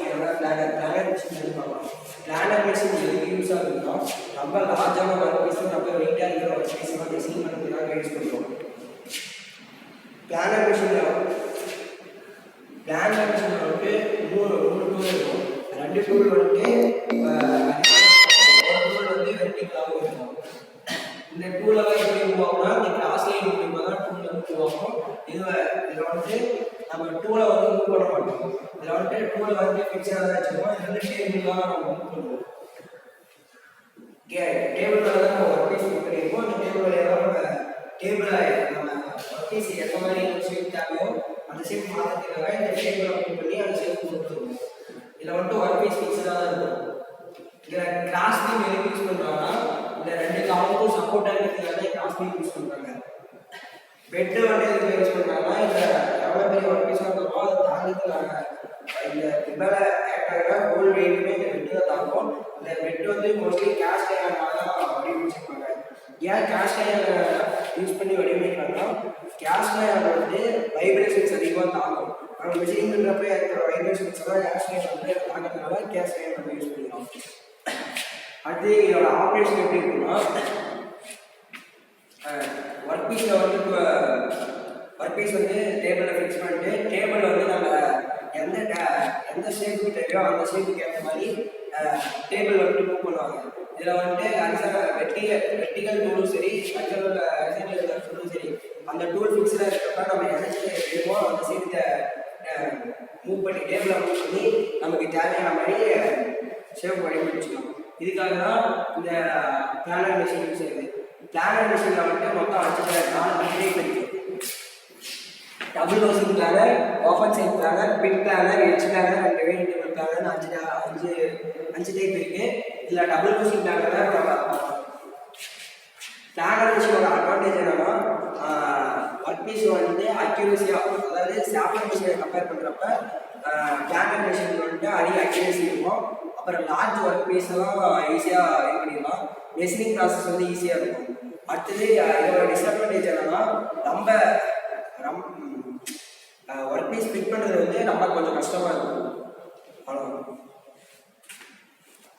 Planar machine எடுப்பாங்க. Planar machine எதுக்கு use ஆகுதுன்னா ரொம்ப லார்ஜான ஒர்க் பீஸும் ரொம்ப வெயிட்டாக இருக்கிற ஒர்க் பீஸும் டிசைன் பண்ணுறதுக்காக யூஸ் பண்ணுறோம். பிளானர் மிஷினில் வந்துட்டு மூணு டூல் இருக்கும். 2 டூல் வந்துட்டு ஒரு டூல் வந்து வெர்டிகலாகவும் இருக்கும். இந்த டூலெல்லாம் எப்படி மூவ் ஆகும்னா இந்த கிராஸ் லைன் மூலியமாக தான் டூல் வந்து மூவ் ஆகும். இதில் வந்துட்டு நம்ம டூலை வந்து மூவ் பண்ண மாட்டோம். இதில் வந்துட்டு டூலை வந்து ஃபிக்ஸாக தான் வச்சுருக்கோம். இது வந்து டேபிள்லாம் நம்ம மூவ் பண்ணுவோம். டேபிள் மேலே தான் நம்ம ஒர்க் பீஸ் மூவ் பண்ணியிருக்கோம். அந்த டேபிள் வழியாக தான் நம்ம டேபிளில் நம்ம ஒர்க் பீஸ் எந்த மாதிரி ஷேப் தேவையோ அந்த ஷேப் மாற்றத்துக்காக இந்த டேபிளை மூவ் பண்ணி அந்த ஷேப் கொடுத்துருவோம். இதில் வந்துட்டு ஒர்க் பீஸ் ஃபிக்ஸாக தான் இருக்கும். இதில் கிராஸ் பீம் எதுக்கு யூஸ் பண்ணுறாங்கன்னா இந்த 2 காலமும் சப்போர்ட்டாக இருக்கிறதுக்காக கிராஸ் பீம் யூஸ் பண்ணுறாங்க. பெட்டு வந்து எதுக்கு யூஸ் பண்ணுறாங்கன்னா இந்த எவ்வளோ பெரிய ஒர்க் பீஸாக இருக்கிறோமோ அதை தாங்கிறதுக்காக இந்த மேலே ஆக்டாக ஹோல் வெயிட்டுமே இந்த பெட்டில் தாங்கும். இந்த பெட்டு வந்து மோஸ்ட்லி கேஸ்ட் அயர்னால தான் வடிவமைச்சிருப்பாங்க. ஏன் கேஸ்ட் அயர்ன் யூஸ் பண்ணி வடிவமைக்கிறாங்கன்னா கேஸ்ட் அயர்ன் வந்து வைப்ரேஷன்ஸ் அதிகமாக தாங்கும். நம்ம மிஷின் பண்ணுறப்ப இருக்கிற வைப்ரேஷன்ஸ் எல்லாம் கேஸ்ட் அயர்ன் வந்து தாங்கிறதுனால கேஸ்ட் அயர்ன் நம்ம யூஸ் பண்ணிக்கலாம். அடுத்து இதோட ஆப்ரேஷன் எப்படி இருக்குன்னா ஒர்க் பீஸில் வந்து ஒர்க் பீஸ் வந்து டேபிளில் ஃபிக்ஸ் பண்ணிட்டு டேபிள் வந்து நம்ம எந்த ஷேப்புக்கு தேவையோ அந்த ஷேப்புக்கு ஏற்ற மாதிரி டேபிள் வந்துட்டு மூவ் பண்ணுவாங்க. இதில் வந்துட்டு வெர்டிகல் டூலும் சரி ஹரிசாண்டல் டூலும் சரி அந்த டூல் ஃபிக்ஸ்டாக இருக்கிறப்ப நம்ம எந்த வேணுமோ அந்த ஷேப்பை மூவ் பண்ணி டேபிளை மூவ் பண்ணி நமக்கு தேவையான மாதிரி ஷேப் வடிவமைச்சிக்கலாம். இதுக்காக தான் இந்த பிளானர் மிஷின் யூஸ் ஆகுது. பிளானர் மிஷினில் வந்துட்டு மொத்தம் 4 டைப் இருக்குது. டபுள் ரோசிங் planer, open side planer, pit planer, edge planer and variant table planer 5 type இருக்குது. இதில் டபுள் ரோசிங் பிளானர் தான் நம்ம பிளானர் மிஷினோட அட்வான்டேஜ் என்னன்னா ஒர்க் பீஸ் வந்து அக்யூரஸியாக, அதாவது சாப்பிள் மிஷினை கம்பேர் பண்ணுறப்ப பிளானர் மிஷின் வந்துட்டு அதிக அக்யூரஸி இருக்கும். அப்புறம் லார்ஜ் ஒர்க் பீஸ் எல்லாம் ஈஸியாக இது பண்ணிடலாம். மெஷினிங் ப்ராசஸ் வந்து ஈஸியாக இருக்கும். அடுத்தது இதோட டிஸ்அட்வான்டேஜ் என்னன்னா ரொம்ப ஒர்க் பீஸ் ஃபிட் பண்ணுறது வந்து ரொம்ப கொஞ்சம் கஷ்டமாக இருக்கும். அவ்வளோ